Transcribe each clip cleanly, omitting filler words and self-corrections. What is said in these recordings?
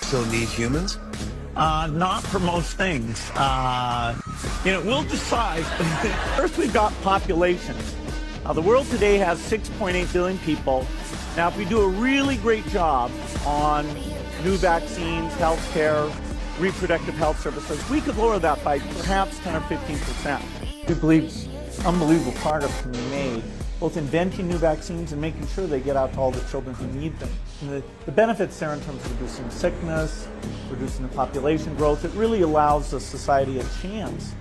still need humans? Not for most things. We'll decide. First, we've got population. The world today has 6.8 billion people. Now, if we do a really great job on new vaccines, healthcare, reproductive health services, we could lower that by perhaps 10 or 15%. We believe unbelievable progress can be made, both inventing new vaccines and making sure they get out to all the children who need them. And the benefits there in terms of reducing sickness, reducing the population growth, it really allows the society a chance.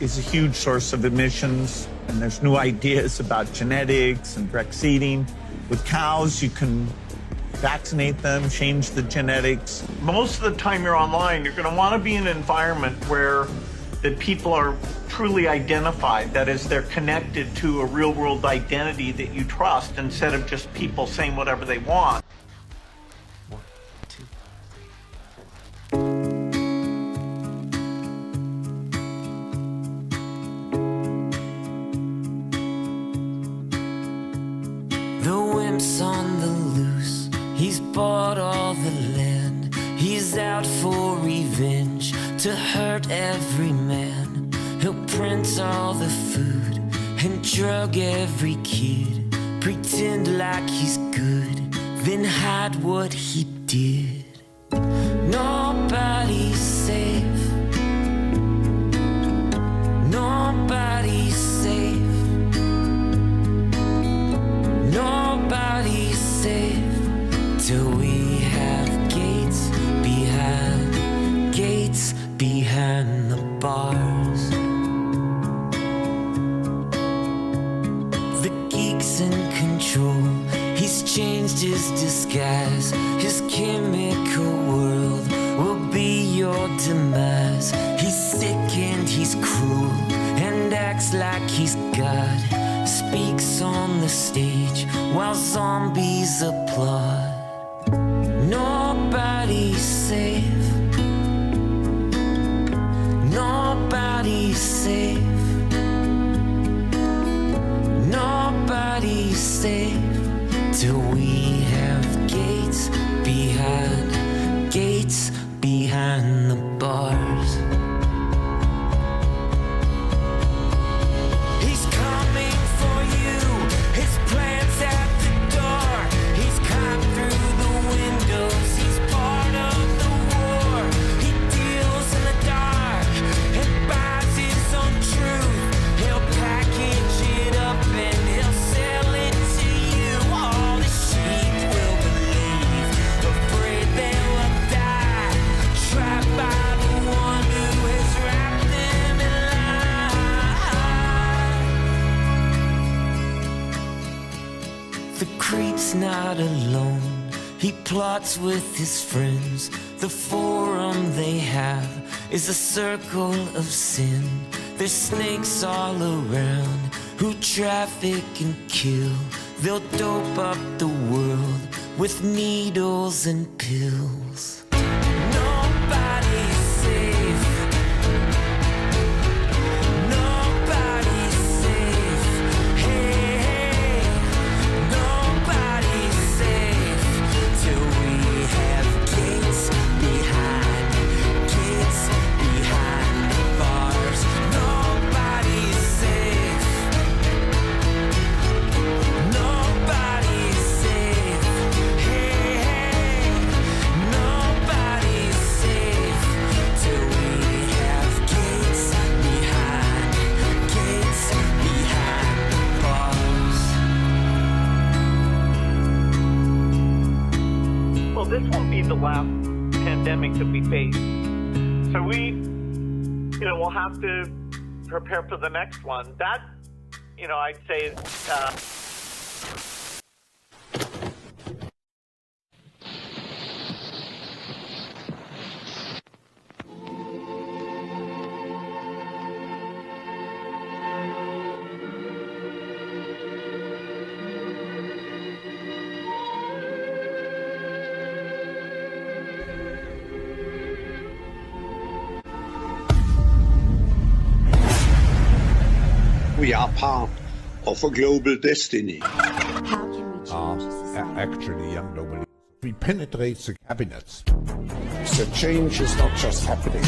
Is a huge source of emissions, and there's new ideas about genetics and direct seeding. With cows, you can vaccinate them, change the genetics. Most of the time you're online, you're going to want to be in an environment where the people are truly identified. That is, they're connected to a real-world identity that you trust instead of just people saying whatever they want. The wimp's on the loose, he's bought all the land. He's out for revenge, to hurt every man. He'll print all the food and drug every kid. Pretend like he's good, then hide what he did. Nobody's safe. Nobody's safe. Nobody's safe till we have gates behind the bars. The geek's in control, he's changed his disguise. His chemical world will be your demise. He's sick and he's cruel and acts like he's God. Speaks on the stage while zombies applaud. Nobody's safe. Nobody's safe. Nobody's safe till we have gates behind the bars. He's coming for you. His plans at the door. He's climbed through the windows. He's part of the war. He deals in the dark and buys his own truth. He'll package it up and he'll sell it to you. All the sheep will believe, afraid they will die, trapped by the one who has wrapped them in lies. The creep's not alone, he plots with his friends. The forum they have is a circle of sin. There's snakes all around who traffic and kill. They'll dope up the world with needles and pills. Nobody's safe. Nobody's safe. Hey, hey. Nobody's safe till we have gates behind the bars. Nobody's safe. Nobody's safe. Hey, hey. Nobody's safe till we have gates behind the bars. Well, this won't be the last pandemic that we face. So we'll have to prepare for the next one. That, I'd say, We are part of a global destiny. How can we change society? Actually, young nobody. We penetrate the cabinets. So change is not just happening.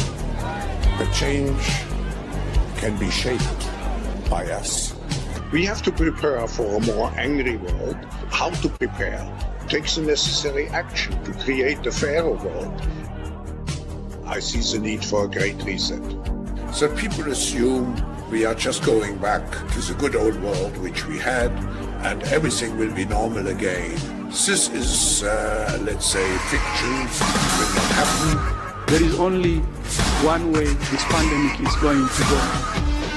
The change can be shaped by us. We have to prepare for a more angry world. How to prepare? Take the necessary action to create a fairer world. I see the need for a great reset. So people assume we are just going back to the good old world which we had, and everything will be normal again. This is, let's say, fiction. It will not happen. There is only one way this pandemic is going to go.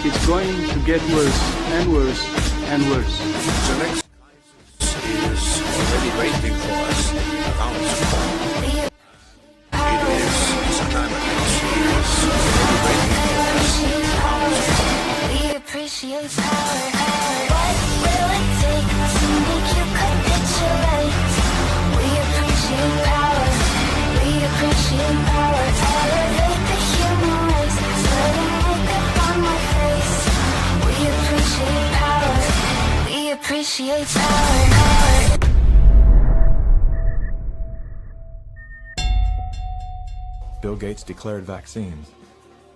It's going to get worse and worse and worse. The next crisis is already waiting for us around the corner. It is the climate crisis already waiting for us around the corner. We appreciate power. What will it take to make you capitulate? We appreciate power. We appreciate power. Elevate the human race. Let it makeup on my face. We appreciate power. We appreciate power. Bill Gates declared vaccines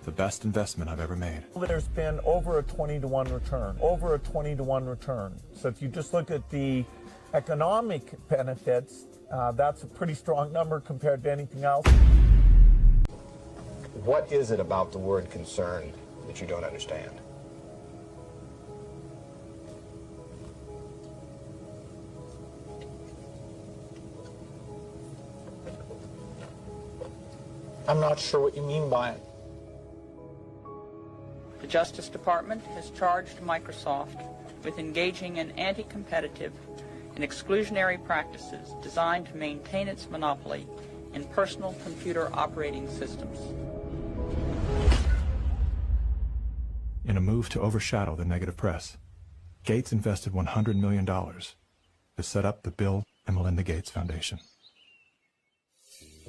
the best investment I've ever made. There's been over a 20-to-1 return, over a 20-to-1 return. So if you just look at the economic benefits, that's a pretty strong number compared to anything else. What is it about the word concern that you don't understand? I'm not sure what you mean by it. The Justice Department has charged Microsoft with engaging in anti-competitive and exclusionary practices designed to maintain its monopoly in personal computer operating systems. In a move to overshadow the negative press, Gates invested $100 million to set up the Bill and Melinda Gates Foundation.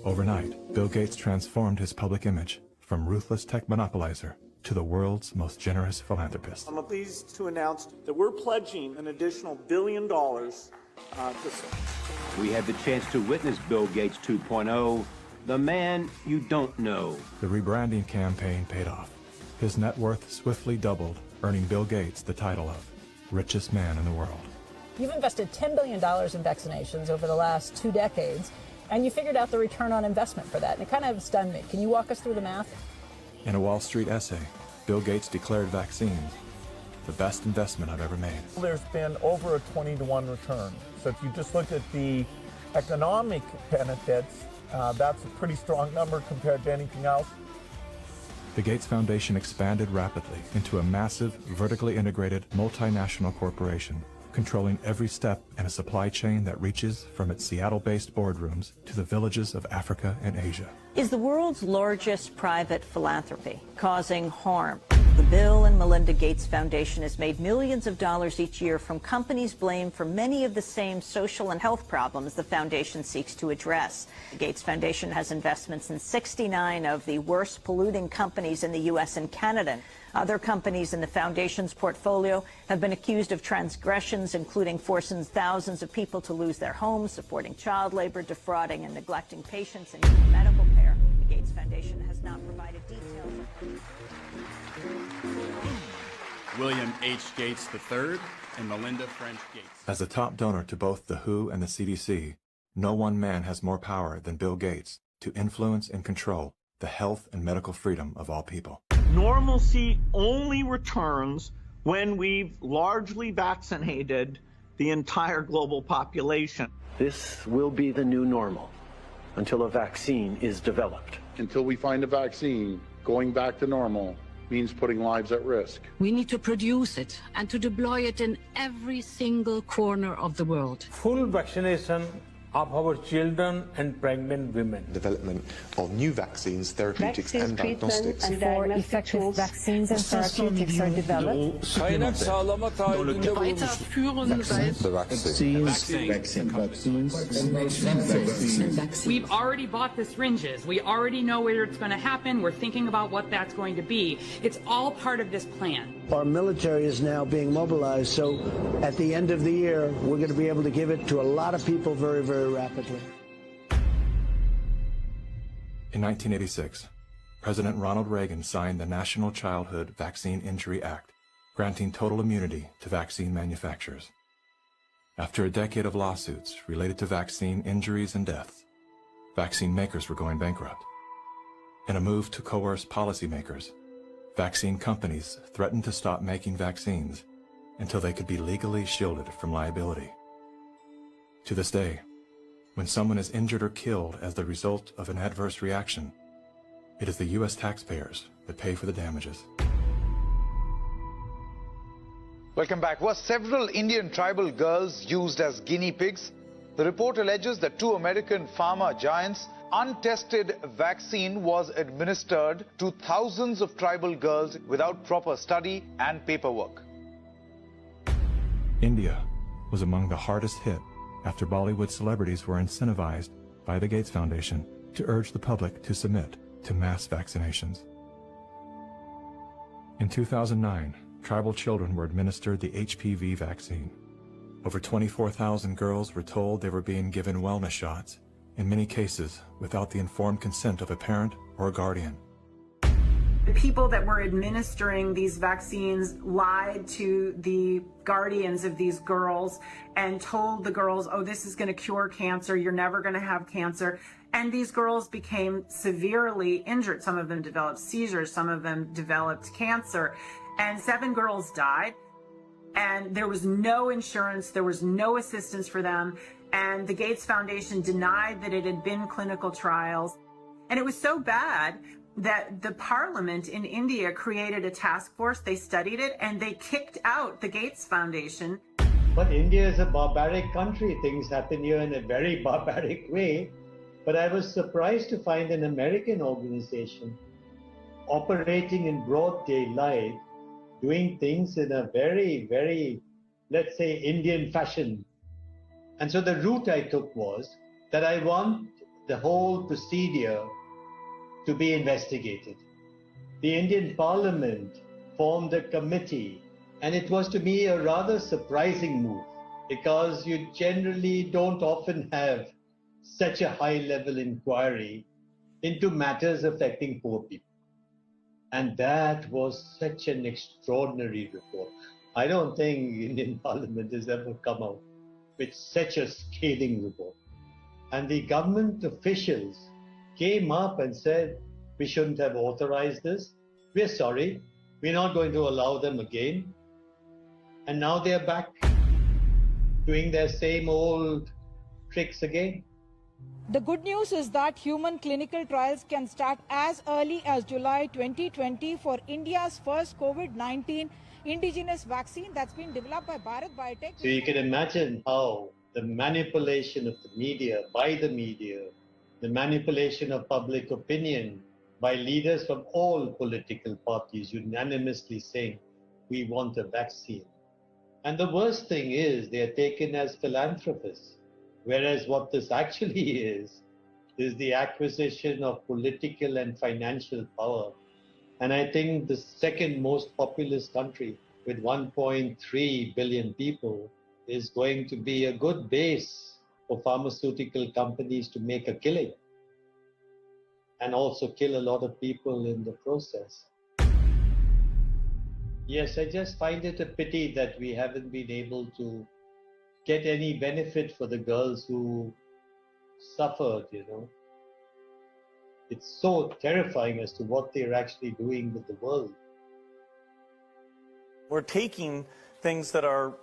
Overnight, Bill Gates transformed his public image from ruthless tech monopolizer to the world's most generous philanthropist. I'm pleased to announce that we're pledging an additional $1 billion to We had the chance to witness Bill Gates 2.0, the man you don't know. The rebranding campaign paid off. His net worth swiftly doubled, earning Bill Gates the title of richest man in the world. You've invested $10 billion in vaccinations over the last 2 decades, and you figured out the return on investment for that, and it kind of stunned me. Can you walk us through the math? In a Wall Street essay, Bill Gates declared vaccines the best investment I've ever made. There's been over a 20-to-1 return. So if you just look at the economic benefits, that's a pretty strong number compared to anything else. The Gates Foundation expanded rapidly into a massive, vertically integrated, multinational corporation, controlling every step in a supply chain that reaches from its Seattle-based boardrooms to the villages of Africa and Asia. Is the world's largest private philanthropy causing harm? The Bill and Melinda Gates Foundation has made millions of dollars each year from companies blamed for many of the same social and health problems the foundation seeks to address. The Gates Foundation has investments in 69 of the worst polluting companies in the U.S. and Canada. Other companies in the foundation's portfolio have been accused of transgressions, including forcing thousands of people to lose their homes, supporting child labor, defrauding and neglecting patients in need of medical care. The Gates Foundation has not provided details. William H. Gates III and Melinda French Gates. As a top donor to both the WHO and the CDC, no one man has more power than Bill Gates to influence and control the health and medical freedom of all people. Normalcy only returns when we've largely vaccinated the entire global population. This will be the new normal until a vaccine is developed. Until we find a vaccine, going back to normal means putting lives at risk. We need to produce it and to deploy it in every single corner of the world. Full vaccination of our children and pregnant women. Development of new vaccines, therapeutics and diagnostics. Before effective vaccines and therapeutics are developed. We've already bought the syringes. We already know where it's going to happen. We're thinking about what that's going to be. It's all part of this plan. Our military is now being mobilized, so at the end of the year, we're going to be able to give it to a lot of people very, very rapidly. In 1986, President Ronald Reagan signed the National Childhood Vaccine Injury Act, granting total immunity to vaccine manufacturers. After a decade of lawsuits related to vaccine injuries and deaths, vaccine makers were going bankrupt. In a move to coerce policymakers, vaccine companies threatened to stop making vaccines until they could be legally shielded from liability. To this day, when someone is injured or killed as the result of an adverse reaction, it is the U.S. taxpayers that pay for the damages. Welcome back. Were several Indian tribal girls used as guinea pigs? The report alleges that 2 American pharma giants' untested vaccine was administered to thousands of tribal girls without proper study and paperwork. India was among the hardest hit after Bollywood celebrities were incentivized by the Gates Foundation to urge the public to submit to mass vaccinations. In 2009, tribal children were administered the HPV vaccine. Over 24,000 girls were told they were being given wellness shots, in many cases without the informed consent of a parent or a guardian. The people that were administering these vaccines lied to the guardians of these girls and told the girls, oh, this is going to cure cancer, you're never going to have cancer. And these girls became severely injured. Some of them developed seizures, some of them developed cancer, and 7 girls died. And there was no insurance, there was no assistance for them. And the Gates Foundation denied that it had been clinical trials. And it was so bad that the parliament in India created a task force, they studied it, and they kicked out the Gates Foundation. But India is a barbaric country. Things happen here in a very barbaric way. But I was surprised to find an American organization operating in broad daylight, doing things in a very, very, let's say, Indian fashion. And so the route I took was that I want the whole procedure to be investigated. The Indian Parliament formed a committee, and it was to me a rather surprising move because you generally don't often have such a high-level inquiry into matters affecting poor people. And that was such an extraordinary report. I don't think Indian Parliament has ever come out with such a scathing report. And the government officials came up and said, we shouldn't have authorized this. We're sorry. We're not going to allow them again. And now they're back doing their same old tricks again. The good news is that human clinical trials can start as early as July 2020 for India's first COVID-19 indigenous vaccine that's been developed by Bharat Biotech. So you can imagine how the manipulation of the media, by the media, the manipulation of public opinion by leaders from all political parties unanimously saying, we want a vaccine. And the worst thing is they are taken as philanthropists, whereas what this actually is the acquisition of political and financial power. And I think the second most populous country with 1.3 billion people is going to be a good base for pharmaceutical companies to make a killing and also kill a lot of people in the process. Yes, I just find it a pity that we haven't been able to get any benefit for the girls who suffered, you know. It's so terrifying as to what they're actually doing with the world. We're taking things that are,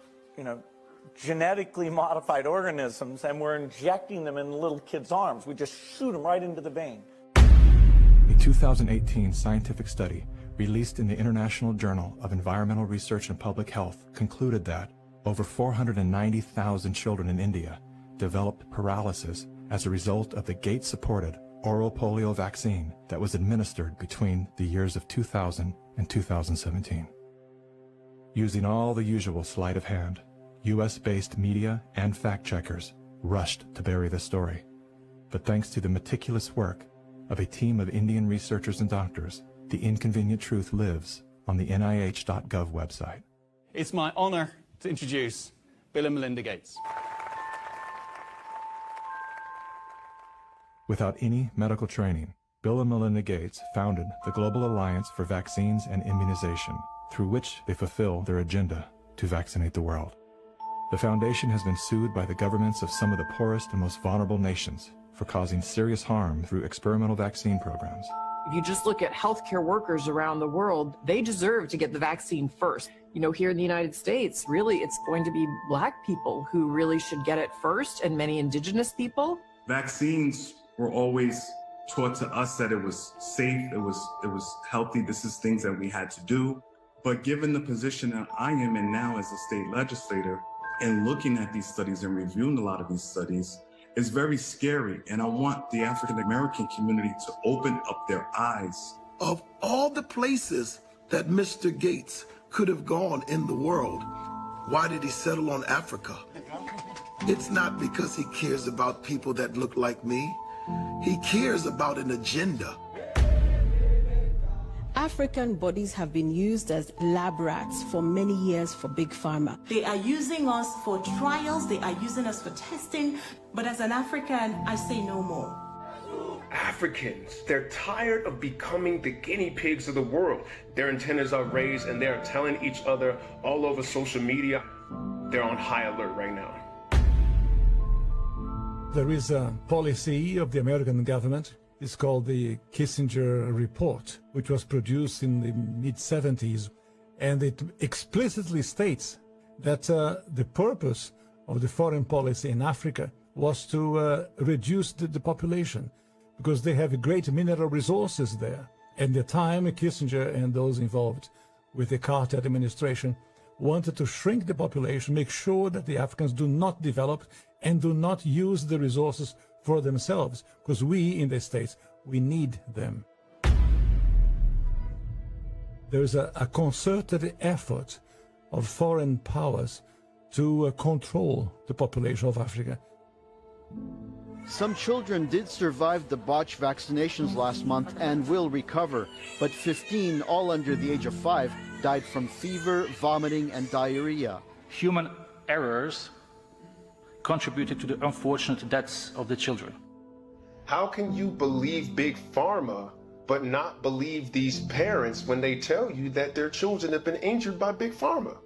genetically modified organisms, and we're injecting them in little kids' arms. We just shoot them right into the vein. A 2018 scientific study released in the International Journal of Environmental Research and Public Health concluded that over 490,000 children in India developed paralysis as a result of the Gates-supported oral polio vaccine that was administered between the years of 2000 and 2017. Using all the usual sleight of hand, U.S.-based media and fact-checkers rushed to bury this story. But thanks to the meticulous work of a team of Indian researchers and doctors, the inconvenient truth lives on the NIH.gov website. It's my honor to introduce Bill and Melinda Gates. Without any medical training, Bill and Melinda Gates founded the Global Alliance for Vaccines and Immunization, through which they fulfill their agenda to vaccinate the world. The foundation has been sued by the governments of some of the poorest and most vulnerable nations for causing serious harm through experimental vaccine programs. If you just look at healthcare workers around the world, they deserve to get the vaccine first. You know, here in the United States, really, it's going to be Black people who really should get it first, and many indigenous people. Vaccines were always taught to us that it was safe, it was healthy. This is things that we had to do. But given the position that I am in now as a state legislator, and looking at these studies and reviewing a lot of these studies, is very scary. And I want the African American community to open up their eyes. Of all the places that Mr. Gates could have gone in the world, why did he settle on Africa? It's not because he cares about people that look like me. He cares about an agenda. African bodies have been used as lab rats for many years for Big Pharma. They are using us for trials, they are using us for testing, but as an African, I say no more. Africans, they're tired of becoming the guinea pigs of the world. Their antennas are raised and they're telling each other all over social media. They're on high alert right now. There is a policy of the American government. It's called the Kissinger Report, which was produced in the mid-70s, and it explicitly states that the purpose of the foreign policy in Africa was to reduce the population, because they have great mineral resources there. At the time, Kissinger and those involved with the Carter administration wanted to shrink the population, make sure that the Africans do not develop and do not use the resources for themselves, because we in the States, we need them. There is a concerted effort of foreign powers to control the population of Africa. Some children did survive the botched vaccinations last month and will recover, but 15, all under the age of 5, died from fever, vomiting, and diarrhea. Human errors contributed to the unfortunate deaths of the children. How can you believe Big Pharma, but not believe these parents when they tell you that their children have been injured by Big Pharma?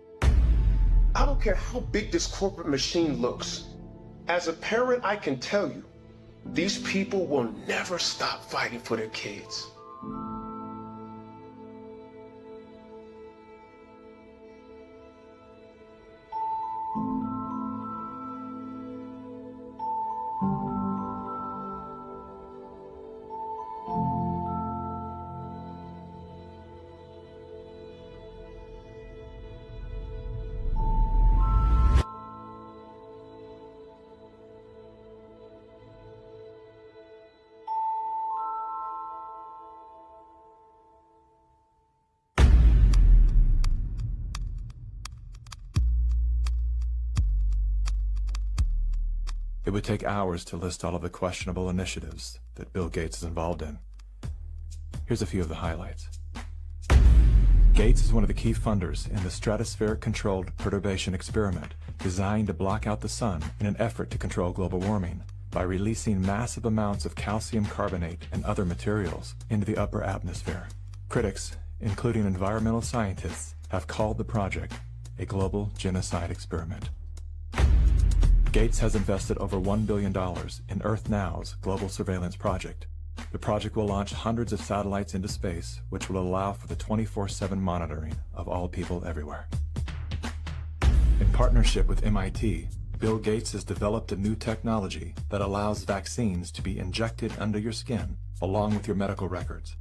I don't care how big this corporate machine looks. As a parent, I can tell you, these people will never stop fighting for their kids. It would take hours to list all of the questionable initiatives that Bill Gates is involved in. Here's a few of the highlights. Gates is one of the key funders in the stratospheric-controlled perturbation experiment designed to block out the sun in an effort to control global warming by releasing massive amounts of calcium carbonate and other materials into the upper atmosphere. Critics, including environmental scientists, have called the project a global genocide experiment. Gates has invested over $1 billion in Earth Now's global surveillance project. The project will launch hundreds of satellites into space, which will allow for the 24/7 monitoring of all people everywhere. In partnership with MIT, Bill Gates has developed a new technology that allows vaccines to be injected under your skin along with your medical records.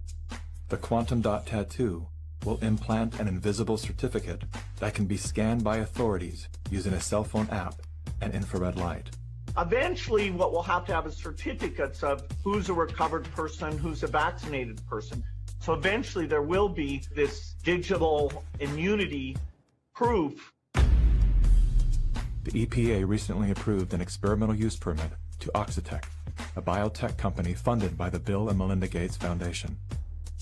The Quantum Dot Tattoo will implant an invisible certificate that can be scanned by authorities using a cell phone app and infrared light. Eventually, what we'll have to have is certificates of who's a recovered person, who's a vaccinated person. So eventually there will be this digital immunity proof. The EPA recently approved an experimental use permit to Oxitec, a biotech company funded by the Bill and Melinda Gates Foundation.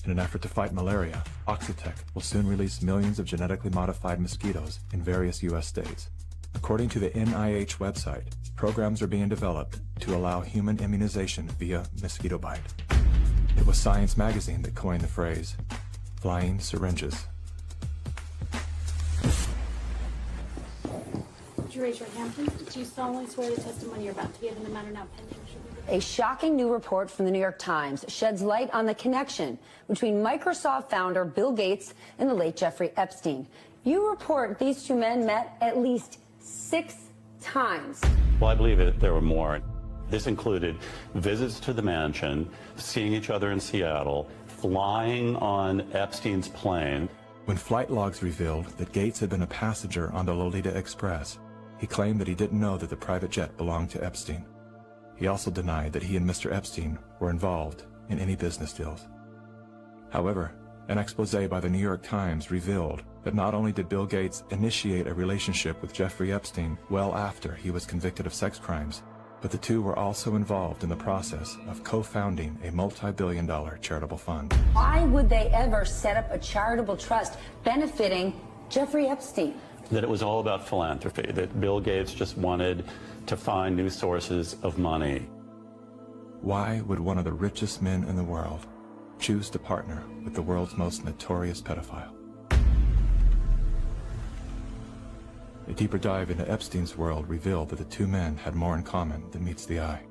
In an effort to fight malaria, Oxitec will soon release millions of genetically modified mosquitoes in various U.S. states. According to the NIH website, programs are being developed to allow human immunization via mosquito bite. It was Science magazine that coined the phrase, flying syringes. Would you raise your hand, please? Do you solemnly swear the testimony you're about to give in the matter now pending? A shocking new report from the New York Times sheds light on the connection between Microsoft founder Bill Gates and the late Jeffrey Epstein. You report these two men met at least 6 times. Well, I believe there were more. This included visits to the mansion, seeing each other in Seattle, flying on Epstein's plane. When flight logs revealed that Gates had been a passenger on the Lolita Express, he claimed that he didn't know that the private jet belonged to Epstein. He also denied that he and Mr. Epstein were involved in any business deals. However, an expose by the New York Times revealed that not only did Bill Gates initiate a relationship with Jeffrey Epstein well after he was convicted of sex crimes, but the two were also involved in the process of co-founding a multi-billion-dollar charitable fund. Why would they ever set up a charitable trust benefiting Jeffrey Epstein? That it was all about philanthropy, that Bill Gates just wanted to find new sources of money. Why would one of the richest men in the world choose to partner with the world's most notorious pedophile? A deeper dive into Epstein's world revealed that the two men had more in common than meets the eye.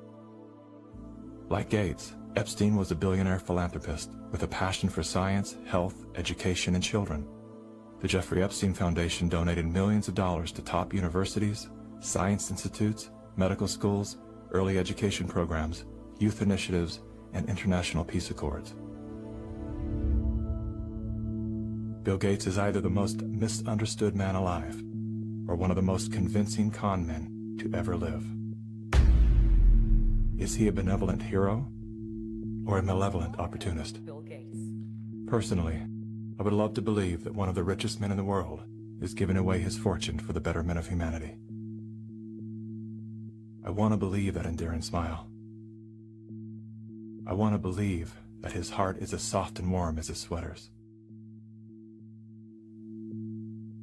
Like Gates, Epstein was a billionaire philanthropist with a passion for science, health, education, and children. The Jeffrey Epstein Foundation donated millions of dollars to top universities, science institutes, medical schools, early education programs, youth initiatives, and international peace accords. Bill Gates is either the most misunderstood man alive or one of the most convincing con men to ever live. Is he a benevolent hero or a malevolent opportunist? Bill Gates. Personally, I would love to believe that one of the richest men in the world is giving away his fortune for the betterment of humanity. I want to believe that endearing smile. I want to believe that his heart is as soft and warm as his sweaters.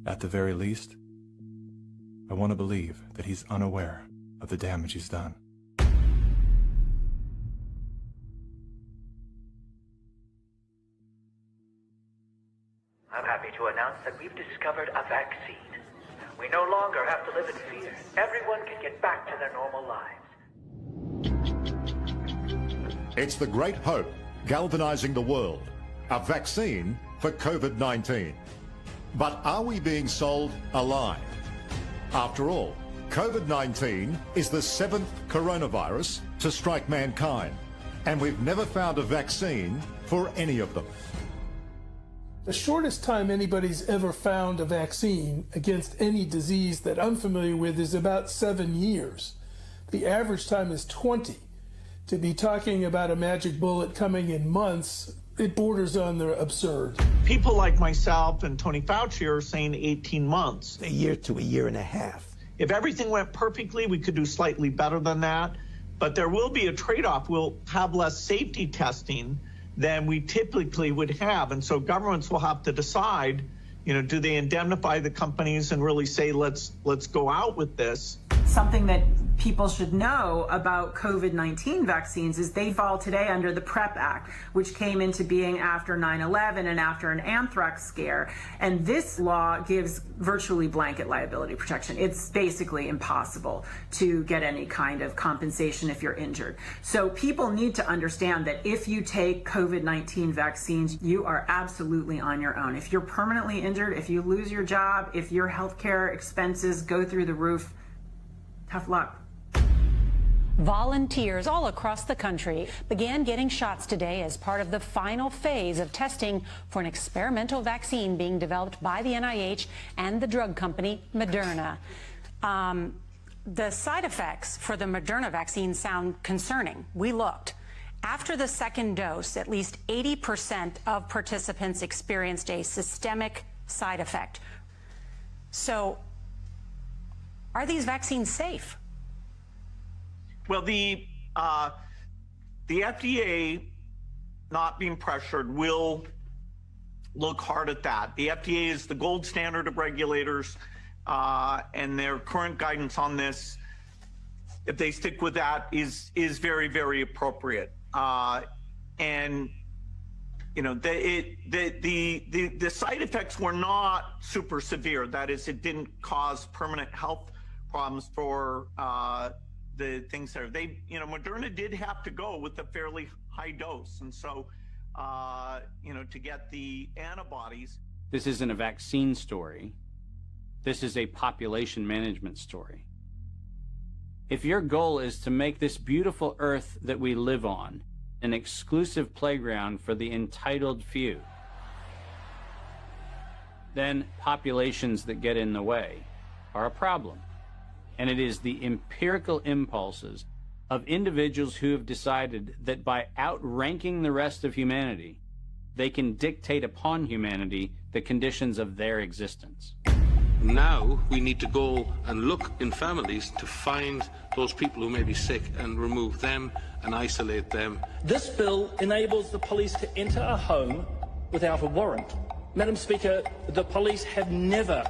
At the very least, I want to believe that he's unaware of the damage he's done. I'm happy to announce that we've discovered a vaccine. We no longer have to live in fear. Everyone can get back to their normal lives. It's the great hope galvanizing the world. A vaccine for COVID-19. But are we being sold a lie? After all, COVID-19 is the 7th coronavirus to strike mankind, and we've never found a vaccine for any of them. The shortest time anybody's ever found a vaccine against any disease that I'm familiar with is about 7 years. The average time is 20. To be talking about a magic bullet coming in months, it borders on the absurd. People like myself and Tony Fauci are saying 18 months. A year to a year and a half. If everything went perfectly, we could do slightly better than that. But there will be a trade-off. We'll have less safety testing than we typically would have. And so governments will have to decide, do they indemnify the companies and really say, let's go out with this? Something that people should know about COVID-19 vaccines is they fall today under the PrEP Act, which came into being after 9/11 and after an anthrax scare. And this law gives virtually blanket liability protection. It's basically impossible to get any kind of compensation if you're injured. So people need to understand that if you take COVID-19 vaccines, you are absolutely on your own. If you're permanently injured, if you lose your job, if your healthcare expenses go through the roof, tough luck. Volunteers all across the country began getting shots today as part of the final phase of testing for an experimental vaccine being developed by the NIH and the drug company Moderna. The side effects for the Moderna vaccine sound concerning. We looked. After the second dose, at least 80% of participants experienced a systemic side effect. So, are these vaccines safe? Well, the FDA, not being pressured, will look hard at that. The FDA is the gold standard of regulators, and their current guidance on this, if they stick with that, is very, very appropriate. And You know, the side effects were not super severe. That is, it didn't cause permanent health problems for the things there. You know, Moderna did have to go with a fairly high dose, and so, you know, to get the antibodies. This isn't a vaccine story. This is a population management story. If your goal is to make this beautiful earth that we live on an exclusive playground for the entitled few, then populations that get in the way are a problem. And it is the empirical impulses of individuals who have decided that by outranking the rest of humanity, they can dictate upon humanity the conditions of their existence. Now we need to go and look in families to find those people who may be sick and remove them and isolate them. This bill enables the police to enter a home without a warrant. Madam Speaker, the police have never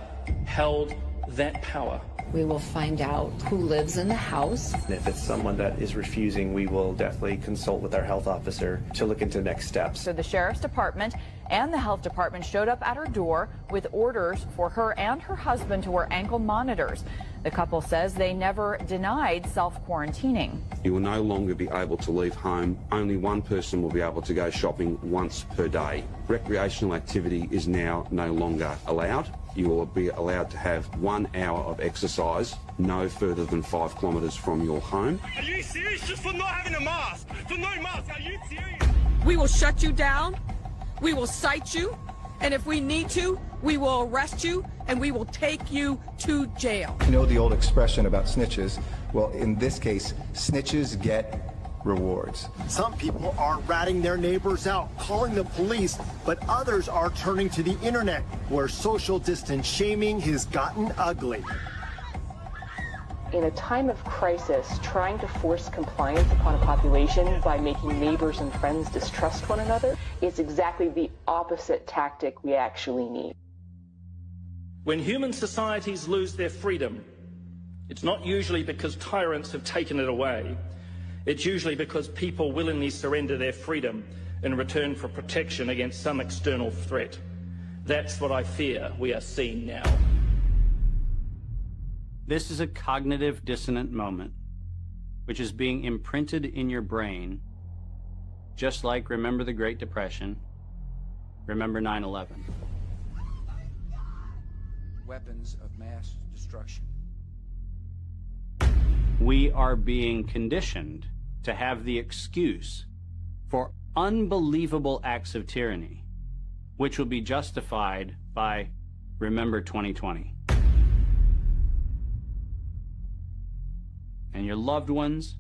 held that power. We will find out who lives in the house. If it's someone that is refusing, we will definitely consult with our health officer to look into next steps. So the Sheriff's Department and the Health Department showed up at her door with orders for her and her husband to wear ankle monitors. The couple says they never denied self-quarantining. You will no longer be able to leave home. Only one person will be able to go shopping once per day. Recreational activity is now no longer allowed. You will be allowed to have 1 hour of exercise no further than 5 kilometres from your home. Are you serious? Just for not having a mask? For no mask? Are you serious? We will shut you down. We will cite you. And if we need to, we will arrest you and we will take you to jail. You know the old expression about snitches? Well, in this case, snitches get rewards. Some people are ratting their neighbors out, calling the police, but others are turning to the internet, where social distance shaming has gotten ugly. In a time of crisis, trying to force compliance upon a population by making neighbors and friends distrust one another is exactly the opposite tactic we actually need. When human societies lose their freedom, it's not usually because tyrants have taken it away. It's usually because people willingly surrender their freedom in return for protection against some external threat. That's what I fear we are seeing now. This is a cognitive dissonant moment, which is being imprinted in your brain, just like remember the Great Depression, remember 9/11. Weapons of mass destruction. We are being conditioned to have the excuse for unbelievable acts of tyranny, which will be justified by remember 2020. And your loved ones,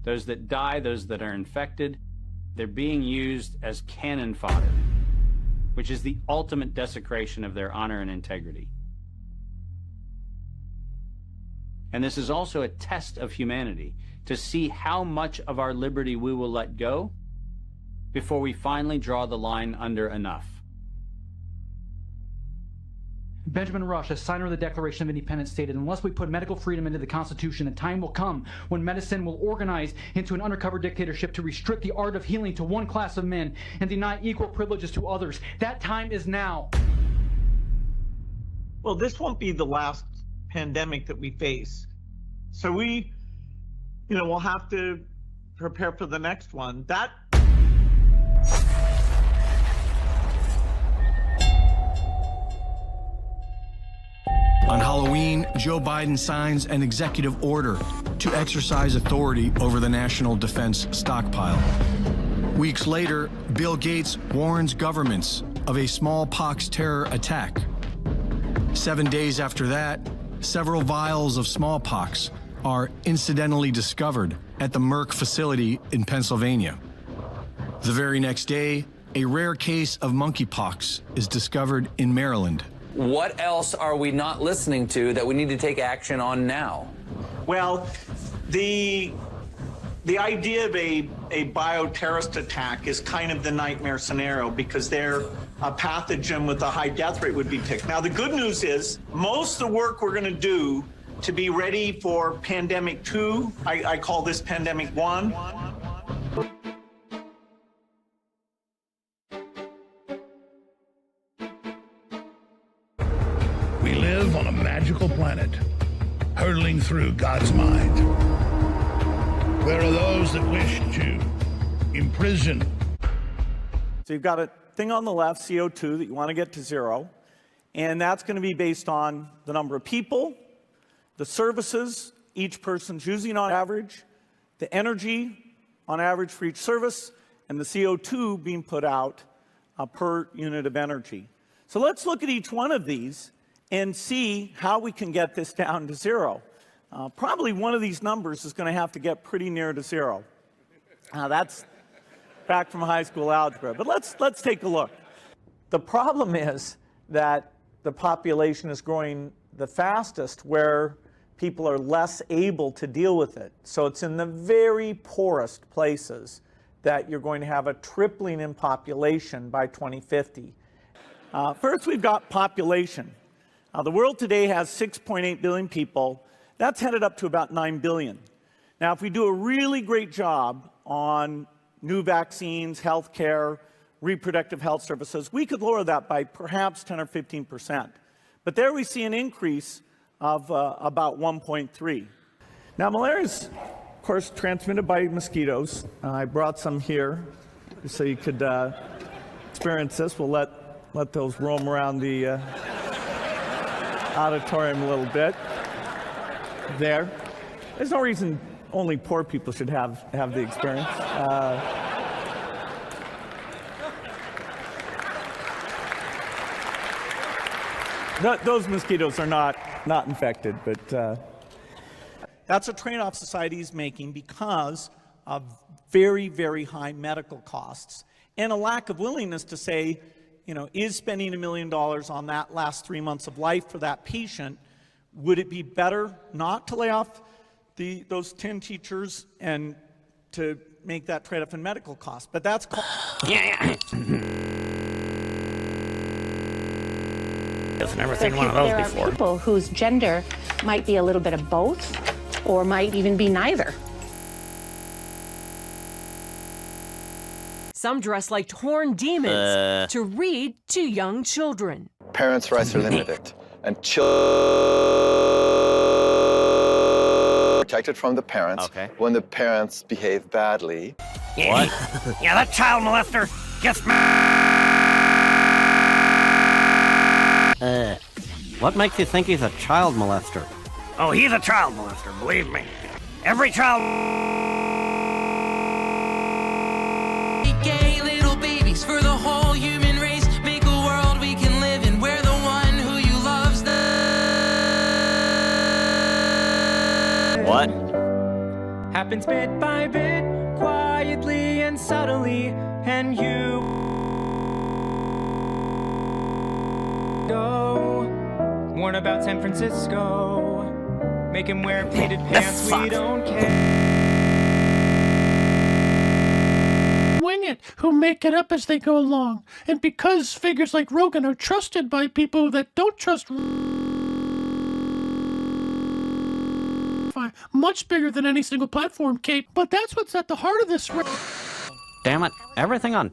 those that die, those that are infected, they're being used as cannon fodder, which is the ultimate desecration of their honor and integrity. And this is also a test of humanity, to see how much of our liberty we will let go before we finally draw the line under enough. Benjamin Rush, a signer of the Declaration of Independence, stated, unless we put medical freedom into the Constitution, the time will come when medicine will organize into an undercover dictatorship to restrict the art of healing to one class of men and deny equal privileges to others. That time is now. Well, this won't be the last pandemic that we face. So we, we'll have to prepare for the next one. On Halloween, Joe Biden signs an executive order to exercise authority over the national defense stockpile. Weeks later, Bill Gates warns governments of a smallpox terror attack. 7 days after that, several vials of smallpox are incidentally discovered at the Merck facility in Pennsylvania. The very next day, a rare case of monkeypox is discovered in Maryland. What else are we not listening to that we need to take action on now? Well, the idea of a bioterrorist attack is kind of the nightmare scenario, because they're a pathogen with a high death rate would be picked. Now, the good news is most of the work we're going to do to be ready for pandemic 2, I call this pandemic 1. magical planet, hurtling through God's mind. There are those that wish to imprison. So you've got a thing on the left, CO2, that you want to get to zero, and that's going to be based on the number of people, the services each person's using on average, the energy on average for each service, and the CO2 being put out per unit of energy. So let's look at each one of these and see how we can get this down to zero. Probably one of these numbers is going to have to get pretty near to zero. That's back from high school algebra, but let's take a look. The problem is that the population is growing the fastest where people are less able to deal with it. So it's in the very poorest places that you're going to have a tripling in population by 2050. First, we've got population. The world today has 6.8 billion people. That's headed up to about 9 billion. Now, if we do a really great job on new vaccines, healthcare, reproductive health services, we could lower that by perhaps 10 or 15%. But there we see an increase of about 1.3. Now, malaria is, of course, transmitted by mosquitoes. I brought some here so you could experience this. We'll let those roam around the auditorium a little bit. There. There's no reason only poor people should have the experience. Those mosquitoes are not infected, but that's a trade-off society is making because of very, very high medical costs and a lack of willingness to say, you know, is spending $1 million on that last 3 months of life for that patient, would it be better not to lay off those 10 teachers and to make that trade-off in medical costs? But that's called... I've never seen one of those before. There are people whose gender might be a little bit of both or might even be neither. Some dress like torn demons to read to young children. Parents' rights are limited, and children protected from the parents when the parents behave badly. What? Yeah, that child molester gets What makes you think he's a child molester? Oh, he's a child molester, believe me. Every child... Gay little babies for the whole human race. Make a world we can live in where the one who you love's the... What? Happens bit by bit, quietly and subtly, and you go warn about San Francisco. Make him wear pleated pants, we don't care. Wing it, who make it up as they go along. And because figures like Rogan are trusted by people that don't trust much bigger than any single platform, Kate. But that's what's at the heart of this. Damn it, everything on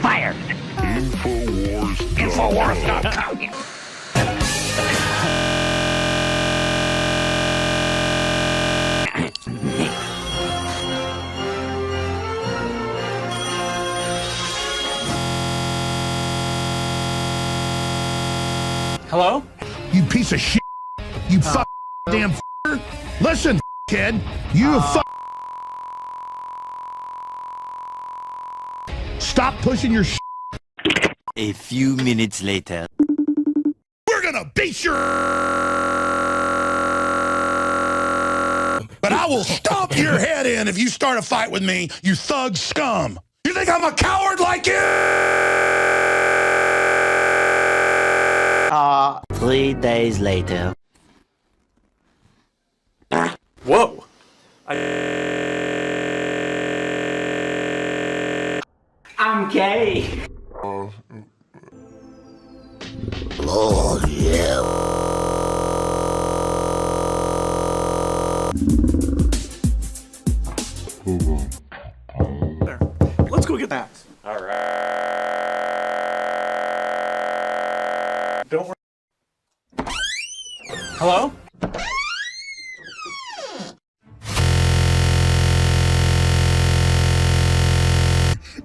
Fire! Infowars.com. Hello? You piece of shit. You damn f***er. Listen, kid. You Stop pushing your shit. A few minutes later. We're gonna beat your... But I will stomp your head in if you start a fight with me, you thug scum. You think I'm a coward like you? 3 days later. Whoa! I'm gay. Oh, yeah. look at that. All right. Don't worry. Hello?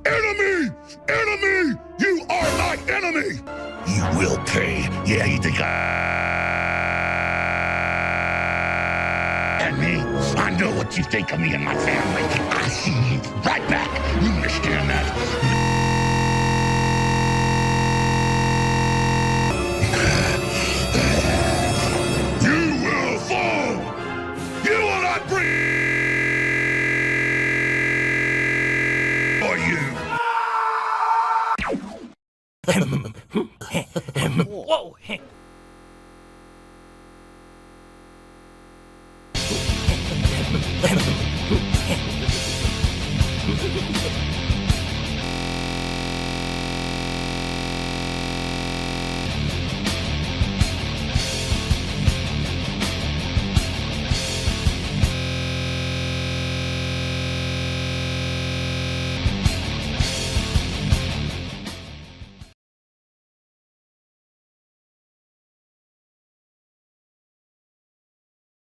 Enemy! Enemy! You are my enemy! You will pay. Yeah, you think and me? I know what you think of me and my family. I see you right back. You understand that? You will fall! You will not breathe! Or you! Whoa!